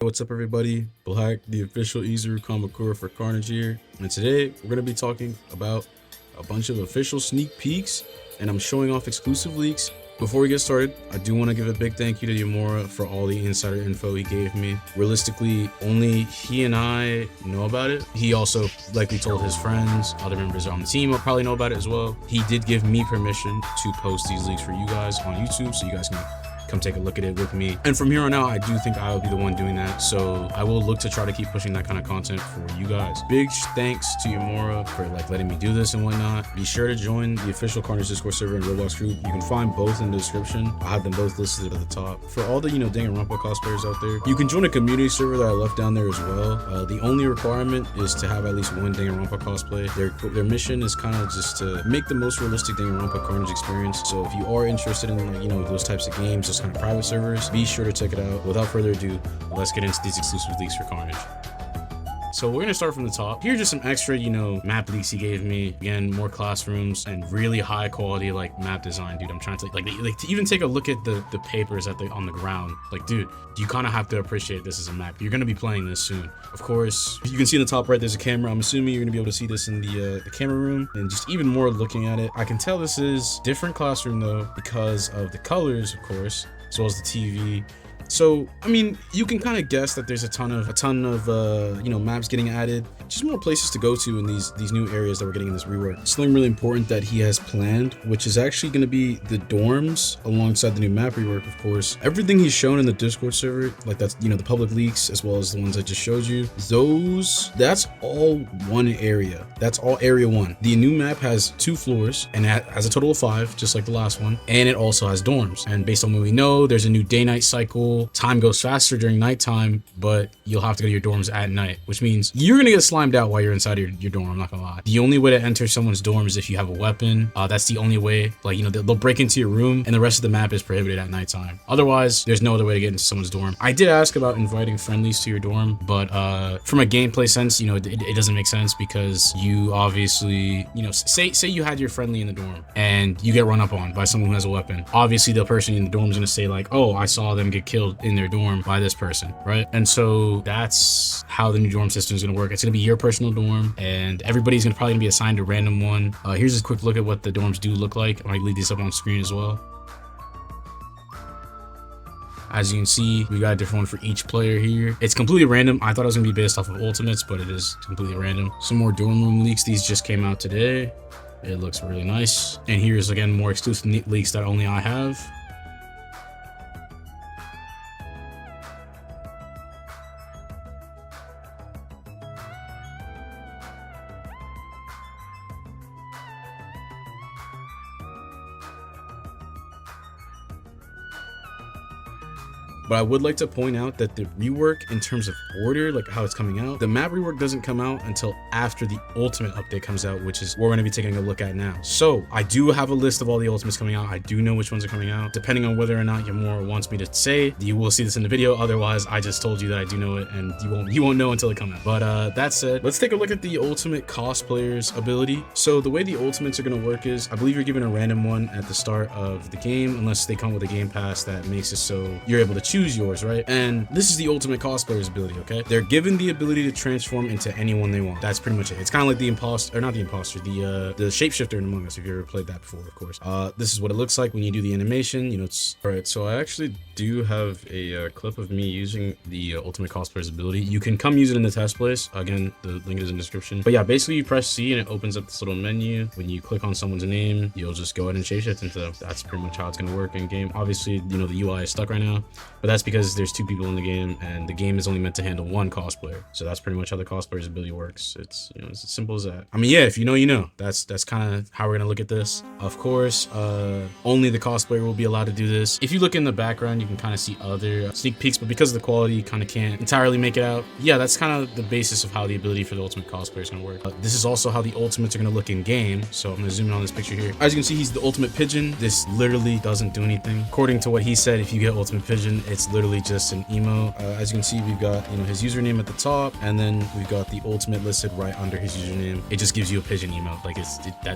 What's up, everybody? Black, the official Izuru Kamakura for Carnage here, and today we're going to be talking about a bunch of official sneak peeks, and I'm showing off exclusive leaks. Before we get started, I do want to give a big thank you to Yamura for all the insider info he gave me. Realistically, only he and I know about it. He also likely told his friends, other members on the team will probably know about it as well. He did give me permission to post these leaks for you guys on YouTube, so you guys can come take a look at it with me. And from here on out, I do think I will be the one doing that. So I will look to try to keep pushing that kind of content for you guys. Big thanks to Yamura for letting me do this and whatnot. Be sure to join the official Carnage Discord server and Roblox group. You can find both in the description. I'll have them both listed at the top. For all the, Danganronpa cosplayers out there, you can join a community server that I left down there as well. The only requirement is to have at least one Danganronpa cosplay. Their mission is kind of just to make the most realistic Danganronpa Carnage experience. So if you are interested in those types of games, those kind of private servers, be sure to check it out. Without further ado, let's get into these exclusive leaks for Carnage. So we're gonna start from the top. Here are just some extra, map leaks he gave me. Again, more classrooms and really high quality map design, dude. I'm trying to to even take a look at the papers on the ground. Dude, you kind of have to appreciate this as a map. You're gonna be playing this soon. Of course, you can see in the top right there's a camera. I'm assuming you're gonna be able to see this in the camera room, and just even more looking at it, I can tell this is different classroom though because of the colors, of course, as well as the TV. So, I mean, you can kind of guess that there's a ton of maps getting added, just more places to go to in these new areas that we're getting in this rework. Something really important that he has planned, which is actually going to be the dorms alongside the new map rework, of course. Everything he's shown in the Discord server, that's, the public leaks, as well as the ones I just showed you, that's all one area. That's all area one. The new map has 2 floors and it has a total of 5, just like the last one. And it also has dorms. And based on what we know, there's a new day-night cycle. Time goes faster during nighttime, but you'll have to go to your dorms at night, which means you're gonna get slimed out while you're inside your dorm. I'm not gonna lie. The only way to enter someone's dorm is if you have a weapon. That's the only way. They'll break into your room, and the rest of the map is prohibited at nighttime. Otherwise, there's no other way to get into someone's dorm. I did ask about inviting friendlies to your dorm, but from a gameplay sense, it doesn't make sense because you obviously, say you had your friendly in the dorm and you get run up on by someone who has a weapon. Obviously, the person in the dorm is gonna say oh, I saw them get killed in their dorm by this person, right? And so that's how the new dorm system is going to work. It's going to be your personal dorm, and everybody's probably going to be assigned a random one. Here's a quick look at what the dorms do look like. I might leave this up on screen as well. As you can see, we got a different one for each player here. It's completely random. I thought it was going to be based off of ultimates, but it is completely random. Some more dorm room leaks. These just came out today. It looks really nice. And here's again more exclusive leaks that only I have. But I would like to point out that the rework, in terms of order, how it's coming out, the map rework doesn't come out until after the ultimate update comes out, which is what we're going to be taking a look at now. So I do have a list of all the ultimates coming out. I do know which ones are coming out. Depending on whether or not Yamura wants me to say, you will see this in the video. Otherwise, I just told you that I do know it, and you won't know until it comes out. But that said, let's take a look at the ultimate cosplayer's ability. So the way the ultimates are going to work is, I believe you're given a random one at the start of the game, unless they come with a game pass that makes it so you're able to choose yours, right? And this is the ultimate cosplayer's ability, okay? They're given the ability to transform into anyone they want. That's pretty much it. It's kind of like the imposter, or not the imposter, the shapeshifter in Among Us, if you ever played that before, of course. This is what it looks like when you do the animation. It's all right. So I actually do have a clip of me using the ultimate cosplayer's ability. You can come use it in the test place. Again, the link is in the description. But yeah, basically you press C and it opens up this little menu. When you click on someone's name, you'll just go ahead and shapeshift into them. That's pretty much how it's going to work in game. Obviously, the UI is stuck right now, but that's because there's 2 people in the game, and the game is only meant to handle 1 cosplayer. So that's pretty much how the cosplayer's ability works. It's it's as simple as that. I mean, yeah, if you know, you know. That's kind of how we're gonna look at this. Of course, only the cosplayer will be allowed to do this. If you look in the background, you can kind of see other sneak peeks, but because of the quality, you kind of can't entirely make it out. Yeah, that's kind of the basis of how the ability for the ultimate cosplayer is gonna work. This is also how the ultimates are gonna look in game. So I'm gonna zoom in on this picture here. As you can see, he's the ultimate Pigeon. This literally doesn't do anything. According to what he said, if you get ultimate Pigeon, It's literally just an emo. As you can see, we've got, you know, his username at the top, and then we've got the ultimate listed right under his username. It just gives you a pigeon emote. Like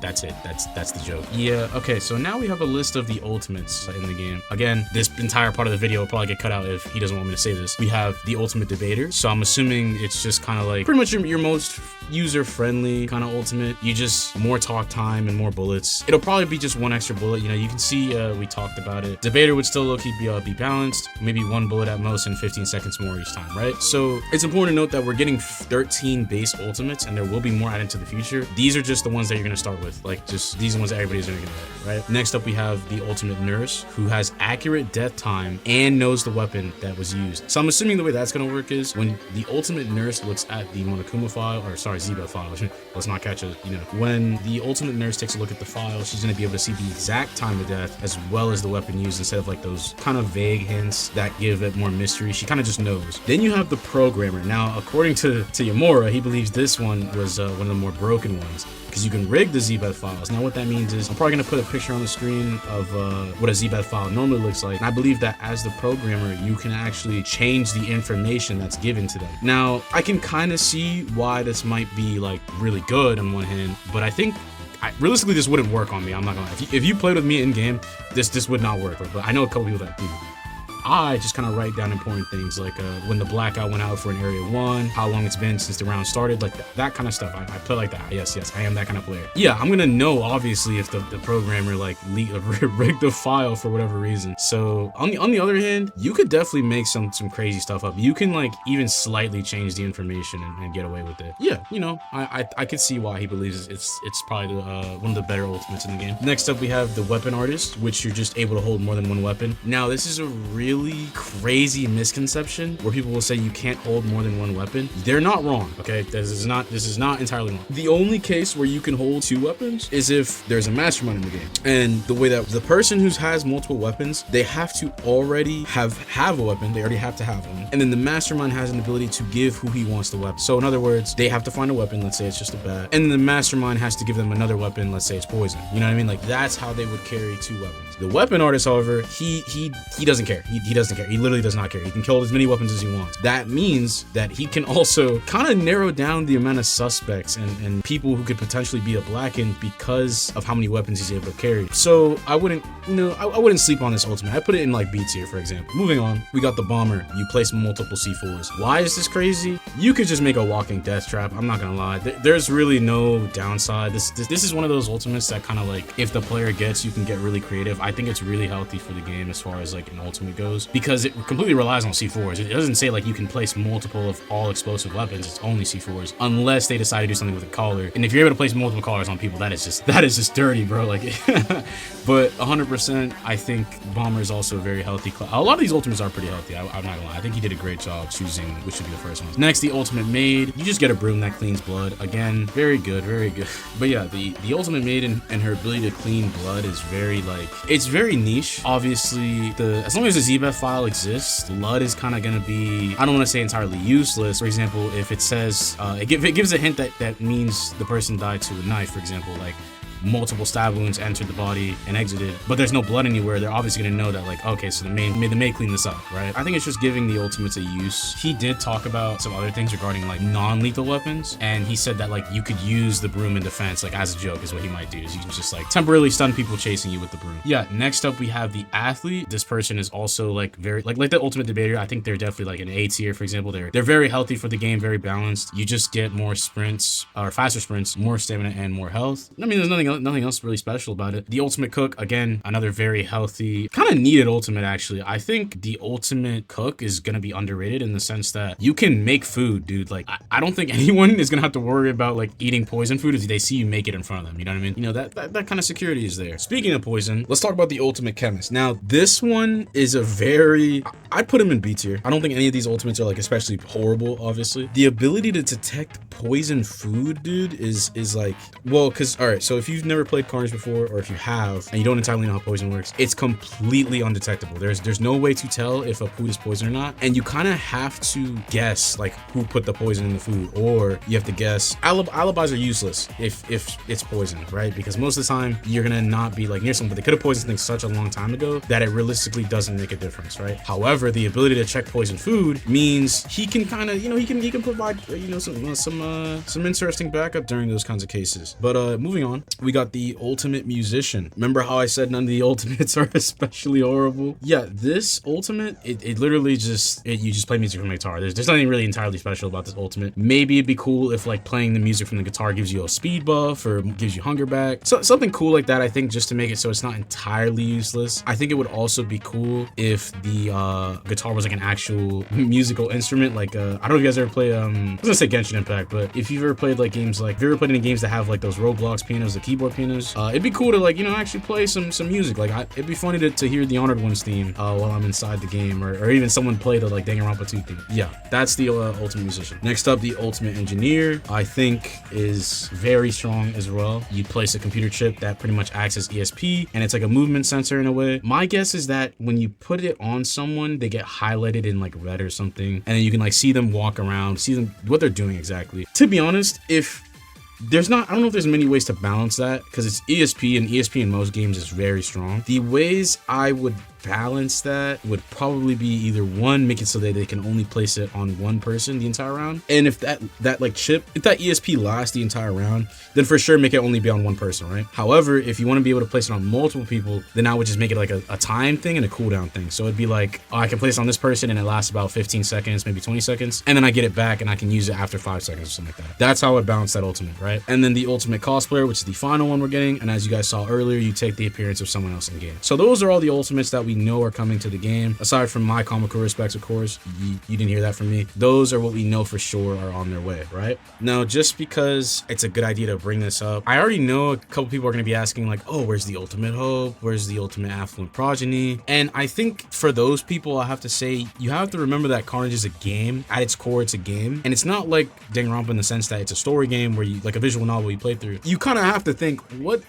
that's it. That's the joke. Yeah. Okay. So now we have a list of the ultimates in the game. Again, this entire part of the video will probably get cut out if he doesn't want me to say this. We have the ultimate debater. So I'm assuming it's just kind of like pretty much your most user-friendly kind of ultimate. You just more talk time and more bullets. It'll probably be just one extra bullet. You know, you can see we talked about it. Debater would still low-key be balanced, maybe one bullet at most and 15 seconds more each time, right? So it's important to note that we're getting 13 base ultimates, and there will be more added to the future. These are just the ones that you're gonna start with. Like, just these are the ones that everybody's gonna get, right? Next up, we have the ultimate nurse, who has accurate death time and knows the weapon that was used. So I'm assuming the way that's gonna work is when the ultimate nurse looks at the Monokuma file, or sorry, Ziba file. Let's not catch it, you know. When the ultimate nurse takes a look at the file, she's going to be able to see the exact time of death as well as the weapon used, instead of like those kind of vague hints that give it more mystery. She kind of just knows. Then you have the programmer. Now, according to Yamura, he believes this one was one of the more broken ones, because you can rig the zbeth files. Now what that means is I'm probably going to put a picture on the screen of what a zbeth file normally looks like, and I believe that as the programmer you can actually change the information that's given to them. Now I can kind of see why this might be like really good on one hand, but I think realistically this wouldn't work on me. I'm not gonna lie. If you played with me in game, this would not work, but I know a couple people that do. I just kind of write down important things like when the blackout went out for an area 1, how long it's been since the round started, like that kind of stuff. I play like that. Yes, I am that kind of player. Yeah, I'm gonna know obviously if the programmer like rigged the file for whatever reason. So on the other hand, you could definitely make some crazy stuff up. You can like even slightly change the information and get away with it. Yeah, you know, I could see why he believes it's probably one of the better ultimates in the game. Next up, we have the weapon artist, which you're just able to hold more than one weapon. Now this is a really crazy misconception where people will say you can't hold more than one weapon. They're not wrong, okay? This is not entirely wrong. The only case where you can hold 2 weapons is if there's a mastermind in the game. And the way that the person who has multiple weapons, they have to already have a weapon. They already have to have one. And then the mastermind has an ability to give who he wants the weapon. So in other words, they have to find a weapon. Let's say it's just a bat. And then the mastermind has to give them another weapon. Let's say it's poison. You know what I mean? Like that's how they would carry 2 weapons. The weapon artist, however, he doesn't care. He doesn't care. He literally does not care. He can kill as many weapons as he wants. That means that he can also kind of narrow down the amount of suspects and people who could potentially be a blacken because of how many weapons he's able to carry. So I wouldn't sleep on this ultimate. I put it in like B tier, for example. Moving on, we got the bomber. You place multiple C4s. Why is this crazy? You could just make a walking death trap. I'm not gonna lie. There's really no downside. This is one of those ultimates that kind of like, if the player gets, you can get really creative. I think it's really healthy for the game as far as like an ultimate goes, because it completely relies on C4s. It doesn't say like you can place multiple of all explosive weapons. It's only C4s, unless they decide to do something with a collar. And if you're able to place multiple collars on people, that is just dirty, bro. Like, but 100%, I think bomber is also a very healthy class. A lot of these ultimates are pretty healthy. I'm not gonna lie. I think he did a great job choosing which should be the first one. Next, the ultimate maid. You just get a broom that cleans blood. Again, very good, very good. But yeah, the ultimate maid and her ability to clean blood is very like, it's very niche. Obviously, as long as the zbeth file exists, blood is kind of gonna be, I don't want to say entirely useless. For example, if it says it gives a hint that means the person died to a knife, for example, like multiple stab wounds entered the body and exited, but there's no blood anywhere, they're obviously gonna know that like, okay, so the Maid clean this up, right? I think it's just giving the ultimates a use. He did talk about some other things regarding like non-lethal weapons, and he said that like you could use the broom in defense, like as a joke is what he might do, is you can just like temporarily stun people chasing you with the broom. Yeah, next up we have the athlete. This person is also like very like the ultimate debater. I think they're definitely like an A tier, for example. They're very healthy for the game, very balanced. You just get more sprints, or faster sprints, more stamina, and more health. I mean, there's nothing else really special about it. The ultimate cook, again, another very healthy, kind of needed ultimate actually. I think the ultimate cook is gonna be underrated in the sense that you can make food, dude. Like I don't think anyone is gonna have to worry about like eating poison food if they see you make it in front of them. You know what I mean? You know, that kind of security is there. Speaking of poison, let's talk about the ultimate chemist. Now this one is a very, I'd put him in B tier. I don't think any of these ultimates are like especially horrible, obviously. The ability to detect poison food, dude, is like, well, because all right, so if you you've never played Carnage before, or if you have and you don't entirely know how poison works, it's completely undetectable. There's no way to tell if a food is poison or not, and you kind of have to guess like who put the poison in the food, or you have to guess. Alibis are useless if it's poison, right? Because most of the time you're gonna not be like near someone, but they could have poisoned things such a long time ago that it realistically doesn't make a difference, right? However, the ability to check poison food means he can kind of, he can provide some interesting backup during those kinds of cases. But moving on, we got the ultimate musician. Remember how I said none of the ultimates are especially horrible? Yeah, this ultimate, it literally just you just play music from the guitar. There's nothing really entirely special about this ultimate. Maybe it'd be cool if like playing the music from the guitar gives you a speed buff or gives you hunger back. So something cool like that, I think, just to make it so it's not entirely useless. I think it would also be cool if the guitar was like an actual musical instrument. Like I don't know if you guys ever play I was gonna say Genshin Impact, but if you've ever played like games like, if you ever played any games that have like those Roblox pianos, the keyboard pianos, it'd be cool to like, actually play some music. Like it'd be funny to hear the Honored Ones theme while I'm inside the game, or even someone play the like Danganronpa 2 theme. Yeah, that's the ultimate musician. Next up, the ultimate engineer, I think is very strong as well. You place a computer chip that pretty much acts as ESP, and it's like a movement sensor in a way. My guess is that when you put it on someone, they get highlighted in like red or something, and then you can like see them walk around, see them what they're doing exactly. To be honest, if there's not, I don't know if there's many ways to balance that, because it's ESP, and ESP in most games is very strong. The ways I would balance that would probably be either one, make it so that they can only place it on one person the entire round, and if that like chip, if that ESP lasts the entire round, then for sure make it only be on one person, right? However, if you want to be able to place it on multiple people, then I would just make it like a time thing and a cooldown thing. So it'd be like, oh, I can place it on this person and it lasts about 15 seconds, maybe 20 seconds, and then I get it back and I can use it after 5 seconds or something like that. That's how I would balance that ultimate, right? And then the ultimate cosplayer, which is the final one we're getting, and as you guys saw earlier, you take the appearance of someone else in game. So those are all the ultimates that we know are coming to the game. Aside from my comical respects, of course, you didn't hear that from me. Those are what we know for sure are on their way, right? Now, just because it's a good idea to bring this up, I already know a couple people are going to be asking like, oh, where's the ultimate hope? Where's the ultimate affluent progeny? And I think for those people, I have to say, you have to remember that Carnage is a game. At its core, it's a game. And it's not like Danganronpa in the sense that it's a story game where you, like a visual novel you play through. You kind of have to think, what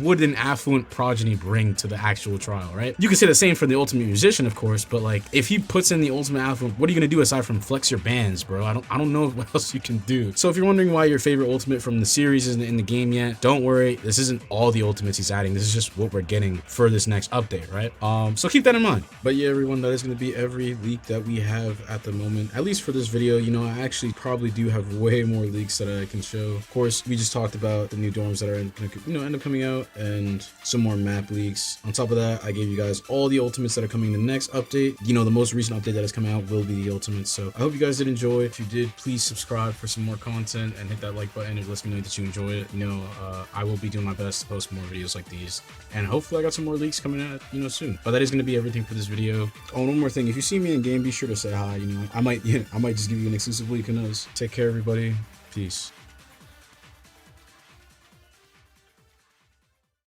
would an affluent progeny bring to the actual trial, right? You can say the same for the ultimate musician, of course, but like if he puts in the ultimate affluent, what are you gonna do aside from flex your bands, bro? I don't know what else you can do. So if you're wondering why your favorite ultimate from the series isn't in the game yet, don't worry, this isn't all the ultimates he's adding. This is just what we're getting for this next update, right? So keep that in mind. But yeah, everyone, that is gonna be every leak that we have at the moment, at least for this video. I actually probably do have way more leaks that I can show. Of course, we just talked about the new dorms that are gonna end up coming out, and some more map leaks. On top of that, I gave you guys all the ultimates that are coming in the next update. The most recent update that is coming out will be the ultimates. So I hope you guys did enjoy. If you did, please subscribe for some more content and hit that like button. It lets me know that you enjoyed it. I will be doing my best to post more videos like these, and hopefully I got some more leaks coming out soon. But that is going to be everything for this video. Oh, one more thing, if you see me in game, be sure to say hi. I might just give you an exclusive leak. Who knows? Take care, everybody. Peace.